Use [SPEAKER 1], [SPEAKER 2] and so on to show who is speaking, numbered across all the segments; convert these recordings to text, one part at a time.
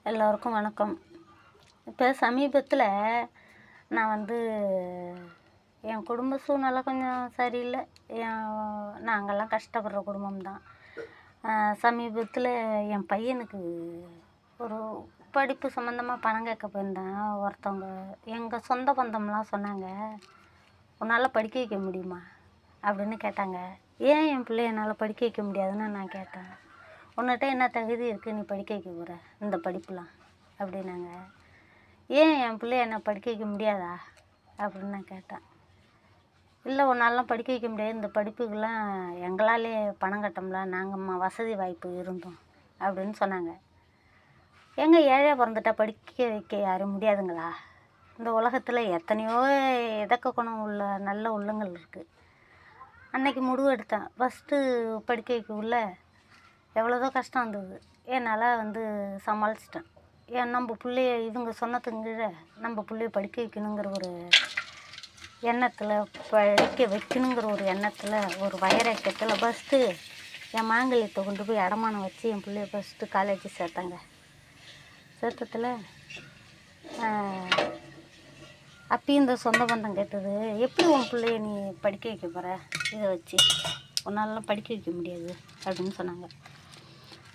[SPEAKER 1] எல்லோருக்கும் வணக்கம். இப்போ சமீபத்தில் நான் என் குடும்ப சூழ்நிலை கொஞ்சம் சரியில்லை. நாங்கள்லாம் கஷ்டப்படுற குடும்பம்தான். சமீபத்தில் என் பையனுக்கு ஒரு படிப்பு சம்மந்தமாக பணம் கேட்க போயிருந்தேன். ஒருத்தவங்க எங்கள் சொந்த பந்தம்லாம் சொன்னாங்க, உன்னால் படிக்க வைக்க முடியுமா அப்படின்னு கேட்டாங்க. ஏன் என் பிள்ளை என்னால் படிக்க வைக்க முடியாதுன்னு நான் கேட்டேன். உன்னிட்ட என்ன தகுதி இருக்குது, நீ படிக்க வைக்க போகிற இந்த படிப்புலாம் அப்படின்னாங்க. ஏன் என் பிள்ளைய என்னை படிக்க வைக்க முடியாதா அப்படின்னு நான் கேட்டேன். இல்லை, உன்னாலாம் படிக்க வைக்க முடியாது, இந்த படிப்புக்கெல்லாம் எங்களாலே பணம் கட்டோம்ல, நாங்கள் வசதி வாய்ப்பு இருந்தோம் அப்படின்னு சொன்னாங்க. எங்கே ஏழையாக பிறந்துட்டா படிக்க வைக்க யாரும் முடியாதுங்களா? இந்த உலகத்தில் எத்தனையோ எதக்க குணம் உள்ள நல்ல உள்ளங்கள் இருக்குது. அன்னைக்கு முடிவு எடுத்தேன். ஃபஸ்ட்டு படிக்க வைக்கக்குள்ள எவ்வளோதோ கஷ்டம் இருந்தது. என்னால் சமாளிச்சிட்டேன். நம்ம பிள்ளைய இவங்க சொன்னதுக்கு கீழே நம்ம பிள்ளைய படிக்க வைக்கணுங்கிற ஒரு எண்ணத்தில், படிக்க வைக்கணுங்கிற ஒரு எண்ணத்தில், ஒரு வைரக்கத்தில் ஃபஸ்ட்டு என் மாங்கல்யத்தை கொண்டு போய் அடமானம் வச்சு என் பிள்ளைய ஃபஸ்ட்டு காலேஜ் சேர்த்தாங்க. சேர்த்தத்தில் அப்பயும் இந்த சொந்த பந்தம் கேட்டது, எப்படி உன் பிள்ளைய நீ படிக்க வைக்க போகிற, இதை வச்சு உன்னாலலாம் படிக்க வைக்க முடியாது அப்படின்னு சொன்னாங்க.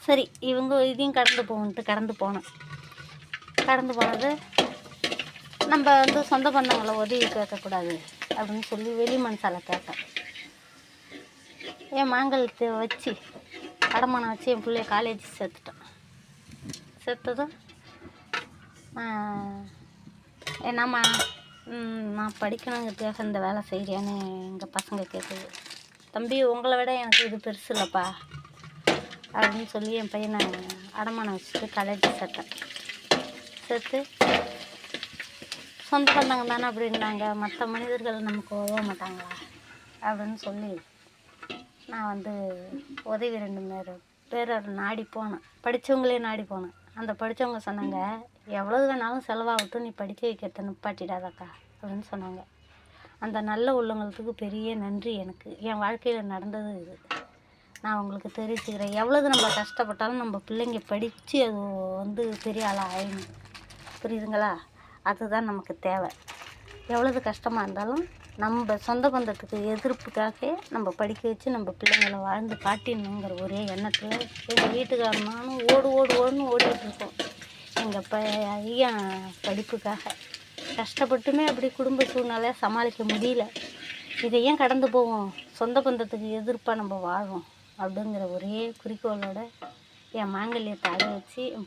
[SPEAKER 1] சரி, இவங்க இதையும் கடந்து போனேன். கடந்து போனது நம்ம சொந்த பந்தங்களை உதவி கேட்கக்கூடாது அப்படின்னு சொல்லி வெளி மனசால கேட்டேன். என் மாங்கல்யத்தை வச்சு அடமானம் வச்சு என் பிள்ளைய காலேஜ் சேர்த்துட்டேன். சேர்த்ததும் என்னம்மா நான் படிக்கணுங்கிறதுக்காக இந்த வேலை செய்கிறேன்னு எங்கள் பசங்க கேட்குது. தம்பி, உங்களை விட எனக்கு இது பெருசு இல்லைப்பா அப்படின்னு சொல்லி என் பையனை அடமானம் வச்சுட்டு காலேஜ் சேர்த்தேன். சேர்த்து சொந்த பந்தங்க தானே அப்படின்னாங்க, மற்ற மனிதர்கள் நமக்கு உதவ மாட்டாங்களா அப்படின்னு சொல்லி நான் உதவி 2 பேரை நாடி போனேன். படித்தவங்களே நாடி போனேன். அந்த படித்தவங்க சொன்னாங்க, எவ்வளோ வேணாலும் செலவாகட்டும், நீ படிக்க வைக்கிறத நிப்பாட்டிடாதக்கா அப்படின்னு சொன்னாங்க. அந்த நல்ல உள்ளவங்களுக்கு பெரிய நன்றி. எனக்கு என் வாழ்க்கையில் நடந்தது இது. நான் உங்களுக்கு தெரிவிச்சுக்கிறேன். எவ்வளவு நம்ம கஷ்டப்பட்டாலும் நம்ம பிள்ளைங்க படித்து அது பெரிய ஆளாக ஆயிடணும். புரியுதுங்களா? அதுதான் நமக்கு தேவை. எவ்வளவு கஷ்டமாக இருந்தாலும் நம்ம சொந்த பந்தத்துக்கு எதிர்ப்புக்காக நம்ம படிக்க வச்சு நம்ம பிள்ளைங்களை வாழ்ந்து காட்டிடணுங்கிற ஒரே எண்ணத்தில் எங்கள் வீட்டுக்காரனாலும் ஓடுன்னு ஓடிட்டுருக்கோம். எங்கள் பையன் படிப்புக்காக கஷ்டப்பட்டுமே அப்படி குடும்ப சூழ்நிலை சமாளிக்க முடியல. இதை ஏன் கடந்து போவோம், சொந்த பந்தத்துக்கு எதிர்ப்பாக நம்ம வாழ்வோம் அப்படிங்கிற ஒரே குறிக்கோளோட என் மாங்கல்யத்தை அழ வச்சு என்